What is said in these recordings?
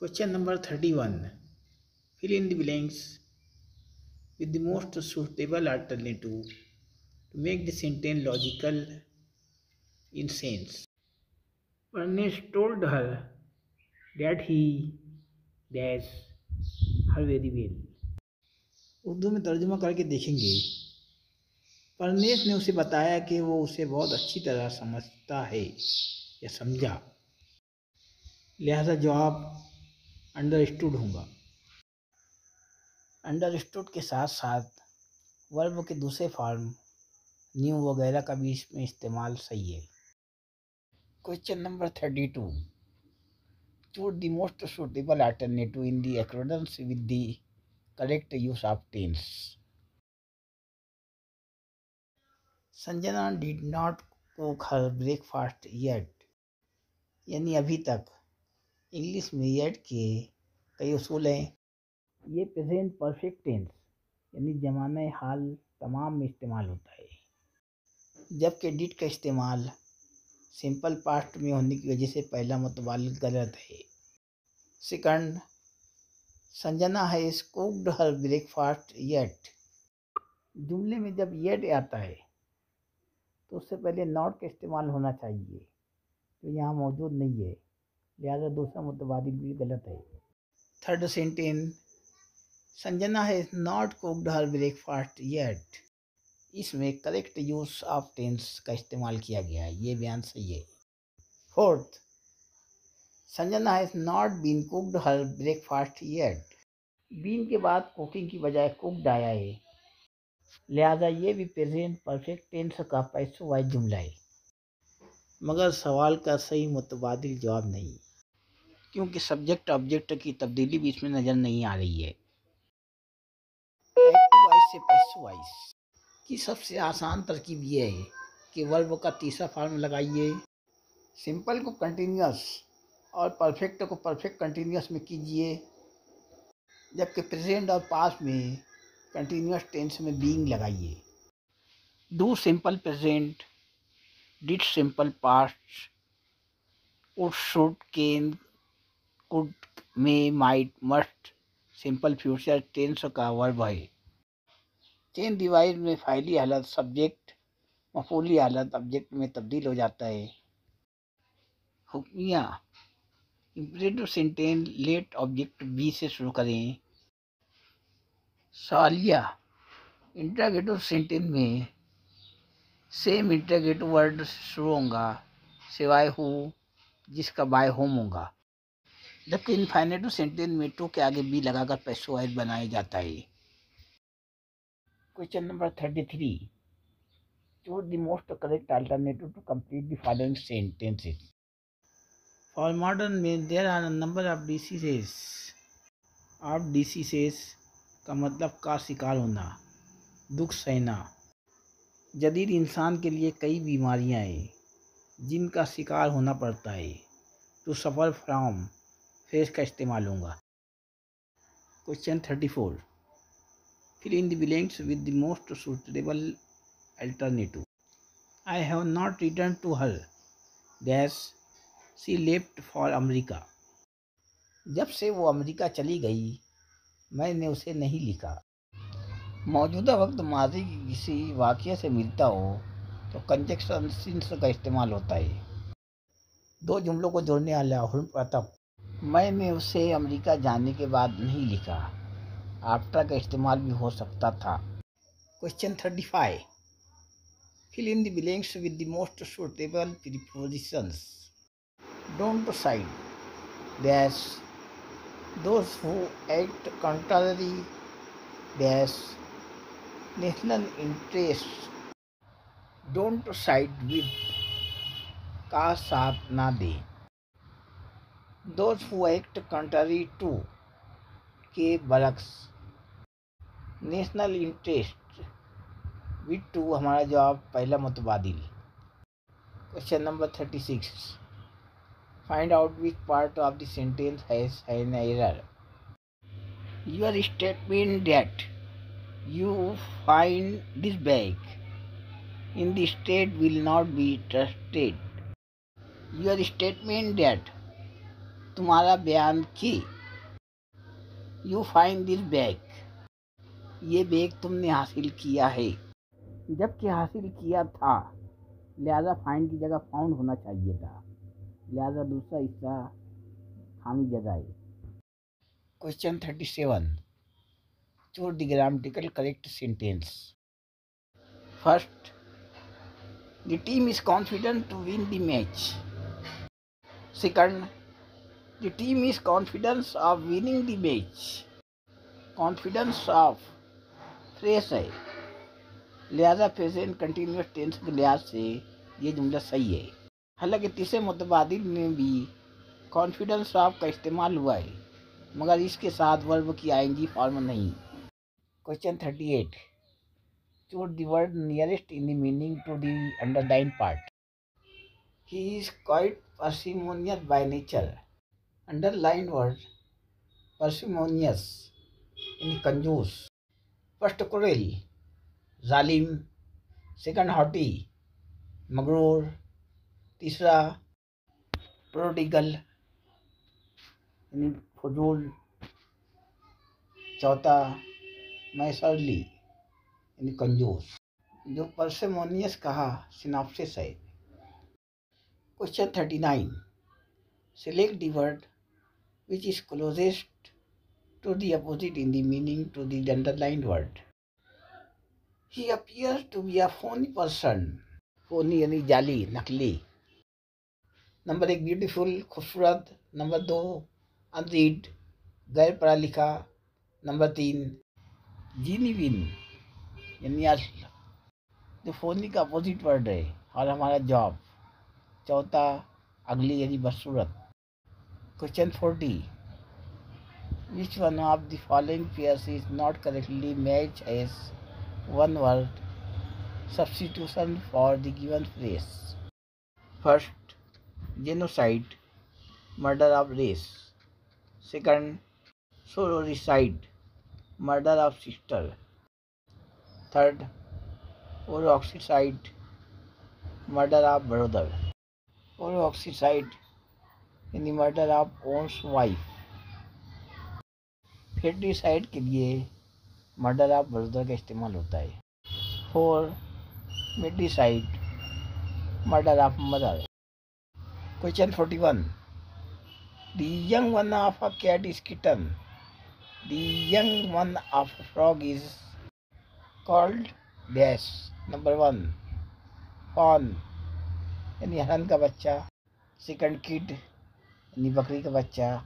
Question number 31. Fill in the blanks with the most suitable alternative to make the sentence logical in sense. Ernest told her that he dash her very well. Urdu में तर्जुमा करके देखेंगे। परनेश ने उसे बताया कि वो उसे बहुत अच्छी तरह समझता है या समझा, लिहाजा जवाब अंडरस्टूड होगा। अंडरस्टूड के साथ साथ वर्ब के दूसरे फॉर्म न्यू वगैरह का भी इसमें इस्तेमाल सही है। Question number 32. Choose the most suitable alternative in the accordance with the correct use of tense. Sanjana did not cook her breakfast yet, यानी अभी तक। इंग्लिश में येट के कई उसूल हैं। ये प्रेजेंट परफेक्ट टेंस यानी ज़माने हाल तमाम में इस्तेमाल होता है, जबकि डिड का इस्तेमाल सिंपल पास्ट में होने की वजह से पहला मुतबालिग गलत है। Second, Sanjana has cooked her breakfast yet. जुमले में जब येट आता है तो उससे पहले नॉट का इस्तेमाल होना चाहिए, जो यहाँ मौजूद नहीं है, लिहाजा दूसरा मुतबादिल भी गलत है। Third sentence, Sanjana has not cooked her breakfast yet, इसमें करेक्ट यूज ऑफ टेंस का इस्तेमाल किया गया है, ये बयान सही है। Fourth, Sanjana has not been cooked her breakfast yet, been के बाद कुकिंग की बजाय कुक्ड आया है, लिहाजा ये भी प्रेजेंट परफेक्ट टेंस का पैसों वाइज जुमला है, मगर सवाल का सही मुतबादिल जवाब नहीं, क्योंकि सब्जेक्ट ऑब्जेक्ट की तब्दीली भी इसमें नज़र नहीं आ रही है। एक्टिव वाइज से पैसों वाइज की सबसे आसान तरकीब ये है कि वर्ब का तीसरा फॉर्म लगाइए, सिंपल को कंटिन्यूअस और परफेक्ट को परफेक्ट कंटिन्यूअस में कीजिए, जबकि प्रेजेंट और पास्ट में कंटिन्यूअस टेंस में बीइंग लगाइए। Do simple present, did simple past, would should can could may might must simple future tense का वर्ब है। चेन डिवाइस में फाइली हालत सब्जेक्ट मफूली हालत ऑब्जेक्ट में तब्दील हो जाता है। हुक्मिया, imperative sentence let object be से शुरू करें। सवालिया, इंटरोगेटिव सेंटेंस में सेम इंटरोगेटिव वर्ड शुरू होगा सिवाय हु, जिसका बाय होम होगा, जबकि इनफाइनेटिव सेंटेंस में टू के आगे बी लगाकर पैसोवाइज बनाया जाता है। Question number 33. Choose the most correct alternative to complete the following sentences. For modern में there are number of decisions. Of decisions का मतलब का शिकार होना, दुख सहना। जदीद इंसान के लिए कई बीमारियां हैं जिनका शिकार होना पड़ता है, टू सफ़र फ्रॉम फेस का इस्तेमाल होगा। Question 34. Fill in the blanks with the most suitable alternative. I have not written to her dash she left for America. जब से वो अमेरिका चली गई मैंने उसे नहीं लिखा। मौजूदा वक्त माजी की किसी वाक़ये से मिलता हो तो कंजक्शन सिंस का इस्तेमाल होता है। दो जुमलों को जोड़ने वाला प्रथम, मैंने उसे अमेरिका जाने के बाद नहीं लिखा, आफ्टर का इस्तेमाल भी हो सकता था। Question 35. Fill in the blanks with the most suitable prepositions. Don't side dash those who act contrary dash national interest. Don't side with का साथ ना दे। Those who act contrary to के बरक्स। नेशनल इंटरेस्ट विद टू हमारा जवाब पहला मुतबादिल। Question number 36. Find out which part of the sentence has an error. Your statement that you find this bag in the state will not be trusted. Your statement that तुम्हारा बयान कि you find this bag, ये bag तुमने हासिल किया है, जबकि हासिल किया था, लिहाजा फाइंड की जगह फाउंड होना चाहिए था, लिहाजा दूसरा हिस्सा खामी जगह है। Question 37, choose the grammatical correct sentence. First, the team is confident to win the match. Second, the team is confidence of winning the match. Confidence of फ्रेश है, लिहाजा प्रेजेंट कंटिन्यूस टेंस के लिहाज से ये जुमला सही है। हालांकि तीसरे मुतबादिल में भी कॉन्फिडेंस ऑफ का इस्तेमाल हुआ है, मगर इसके साथ वर्ब की आईएनजी फॉर्म नहीं। Question 38, choose the word nearest in the meaning to the underline part. He is quite parsimonious by nature. Underline word parsimonious यानी कंजूस। फर्स्ट क्रूएल जालिम, सेकंड हॉटी मगरूर, तीसरा प्रोडिगल यानी फजूल, चौथा मैसरली यानी कंजूस। जो पार्सिमोनियस कहा सिनॉप्सिस है। Question 39, select the word which is closest to the opposite in the meaning to the underlined word. He appears to be a phony person. phony यानी जाली, नकली। नंबर 1 ब्यूटीफुल, खूबसूरत। नंबर 2 अनरीड, गैर पढ़ा लिखा। Number 3 जीनीविन यानी असल, जो फोनी का अपोजिट वर्ड है। और हमारा जॉब। चौथा अगली यानी बदसूरत। Question 40, which one of the following pairs is not correctly matched as one word substitution for the given phrase? First, genocide, murder of race. Second, sororicide, murder of sister. Third, oroxicide, murder of brother. Oroxicide in the murder of one's wife. Foeticide के लिए murder of brother का इस्तेमाल होता है। 4 matricide, murder of mother. Question 41, the young one of a cat is kitten, the young one of a frog is called dash. Number 1 fawn यानी हरन का बच्चा। सेकंड किड यानी बकरी का बच्चा।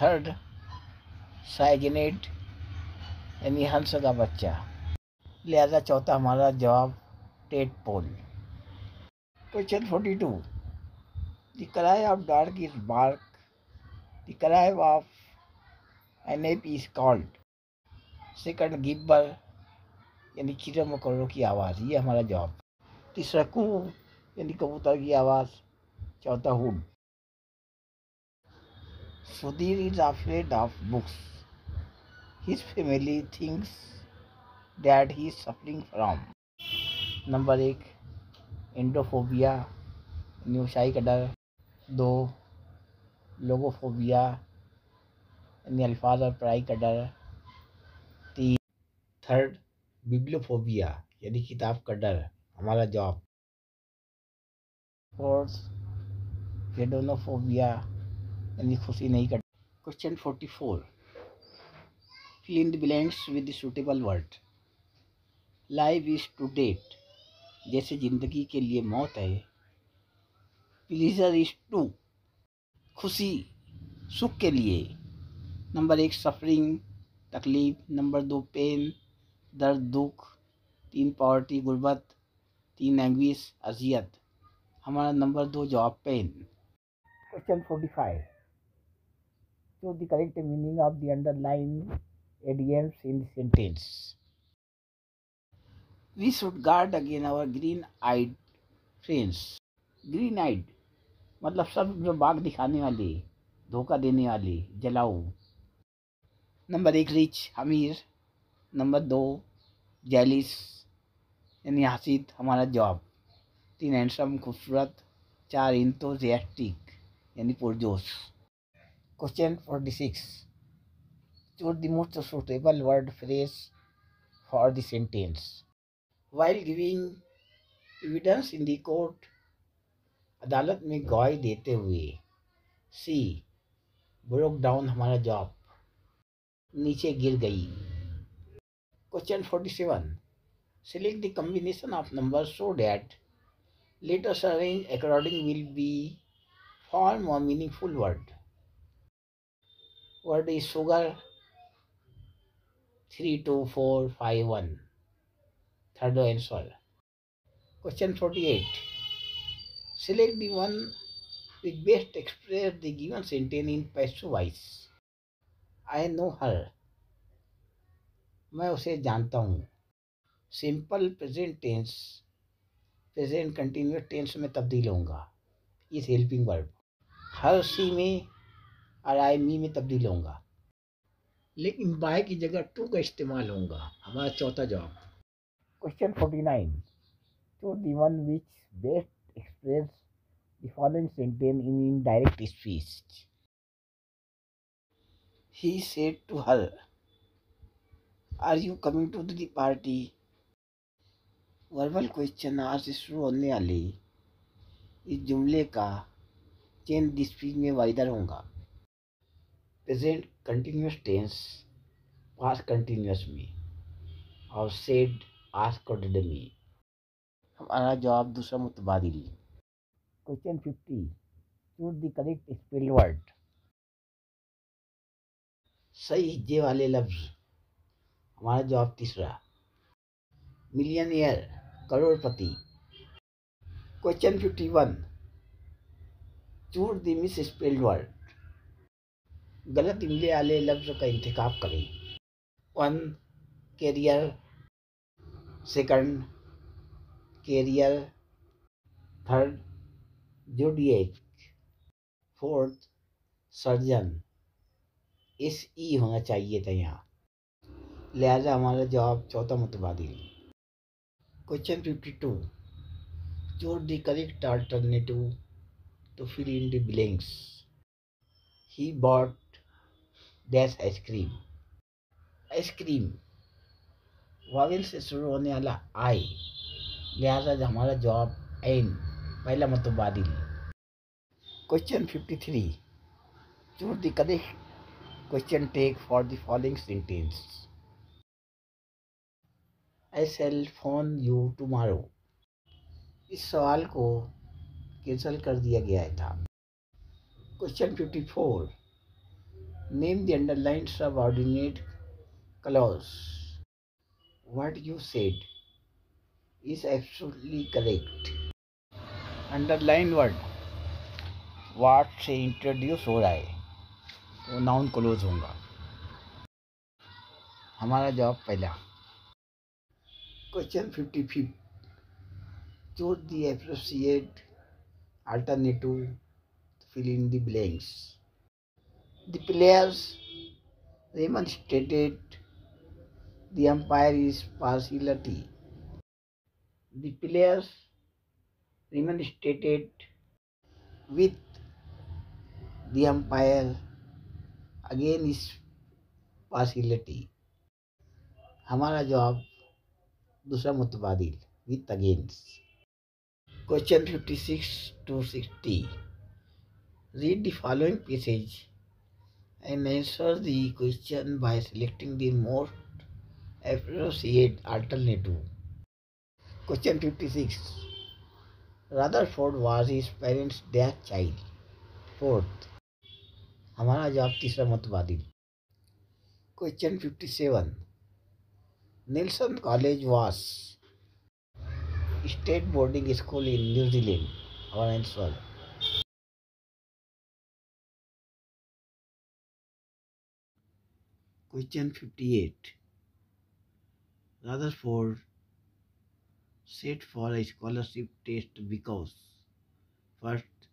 थर्ड साइगनेट यानी हंस का बच्चा। लिहाजा चौथा हमारा जवाब tadpole. Question 42, the cry of dog is bark, the cry of an ape is called. Second gibber यानी कीड़े मकोड़ों की आवाज़, ये हमारा जवाब। तीसरा कू यानी कबूतर की आवाज़। चौथा hood. Sudhir is afraid of books, his family thinks that he is suffering from। Number 1 एंडोफोबिया यानी ऊंचाई का डर। 2 लोगोफोबिया यानी अल्फाज और पढ़ाई का डर। 3 थर्ड बिब्लियोफोबिया यानी किताब का डर, हमारा जवाब। 4 हेडोनोफोबिया यानी खुशी नहीं कर। Question 44, fill in the blanks with the suitable word। Life is to date, जैसे जिंदगी के लिए मौत है। प्लीजर इज टू, खुशी सुख के लिए। नंबर 1 सफरिंग तकलीफ। नंबर 2 पेन दर्द दुख। 3 पॉवर्टी गुर्बत। 3 एंग्विश अजियत। हमारा नंबर 2 जवाब पेन। Question 45, choose the correct meaning of the underline idioms in the sentence। We should guard against our green-eyed friends। green-eyed मतलब सब जो बाग दिखाने वाले, धोखा देने वाले, जलाऊ। नंबर 1 रिच अमीर। नंबर 2 जेलिस यानी हसीद, हमारा जवाब। 3 हैंडसम खूबसूरत। 4 इंथुजियास्टिक यानी पुरजोश। Question 46, choose the most suitable word phrase for the sentence. While giving evidence in the court, अदालत में गवाही देते हुए, सी ब्रोक डाउन हमारा जॉब, नीचे गिर गई। Question 47, select the combination of numbers so that letters arranged according will be form a meaningful word. Word is sugar, 32451. Third answer. Question 48. Select the one which best express the given sentence in passive voice. I know her. मैं उसे जानता हूँ। Simple present tense present continuous tense में तब्दील होगा इस helping verb. हर सी में और आई मी में तब्दील होगा, लेकिन बाय की जगह टू का इस्तेमाल होगा। हमारा चौथा जवाब। Question 49, choose the one which best express the following sentence in indirect speech. He said to her, are you coming to the party? Verbal question R से शुरू होने वाले इस जुमले का चेन द स्पीच में वाइडर होगा। Present continuous tense past continuous में और सेड आस्क्ड में। हमारा जवाब दूसरा मुतबादिल। Question 50, choose the correct spelled word. सही हिज्जे वाले लफ्ज। हमारा जवाब तीसरा। मिलियनियर करोड़पति। Question 51, choose the misspelled word. गलत इमले वाले लफ्ज का इंतखाब करें। 1 carrier, second carrier, third जोडिएक, fourth surgeon. S E होना चाहिए था यहाँ, लिहाजा हमारा जवाब चौथा मुतबादिल। Question 52, choose the correct alternative to fill in the blanks. He bought dash ice cream. Ice cream vowel से शुरू होने वाला आई, लिहाजा हमारा जवाब एन पहला मुतबादिल। Question 53, choose the correct question tag for the following sentence. I shall phone you tomorrow. इस सवाल को कैंसिल कर दिया गया था। Question 54, name the underline subordinate clause. What you said is absolutely correct. Underline word what से introduce हो रहा है तो नाउन क्लोज होगा। हमारा जवाब पहला। Question 55, choose the appropriate alternative fill in the blanks. The players demonstrated the umpire's partiality. The players demonstrated with the umpire against partiality. हमारा जवाब दूसरा मुतबादिल with against। Question 56 to 60, read the following passage and answer the question by selecting the most appropriate alternative. Question 56, Rutherford was his parents' death child. Fourth, हमारा जवाब तीसरा मुतबादिल। Question 57, Nelson College was state boarding school in New Zealand. Our answer. Question 58, Rutherford set for a scholarship test because first,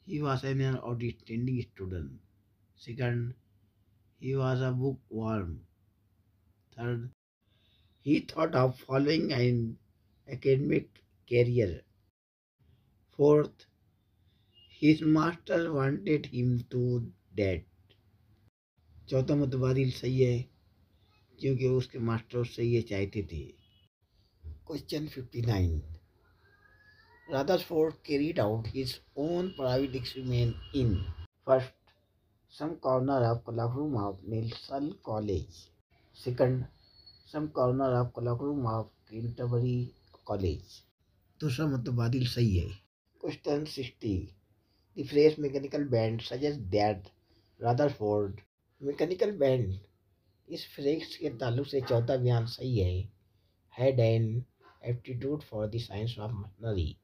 he was an outstanding student. Second, he was a bookworm. Third, he thought of following an academic career. Fourth, His master wanted him to dead. चौथा मुतबादिल सही है क्योंकि उसके master उससे ये चाहते थे। Question 59. Rutherford carried out his own private experiment in first, some corner of classroom of Nelson College. Second, some corner of classroom of Canterbury College. दूसरा मुतबादिल सही है। Question 60. The phrase mechanical bend suggests that Rutherford mechanical bend इस phrase के ताल्लुक से चौथा बयान सही है। Had an aptitude for the science of machinery.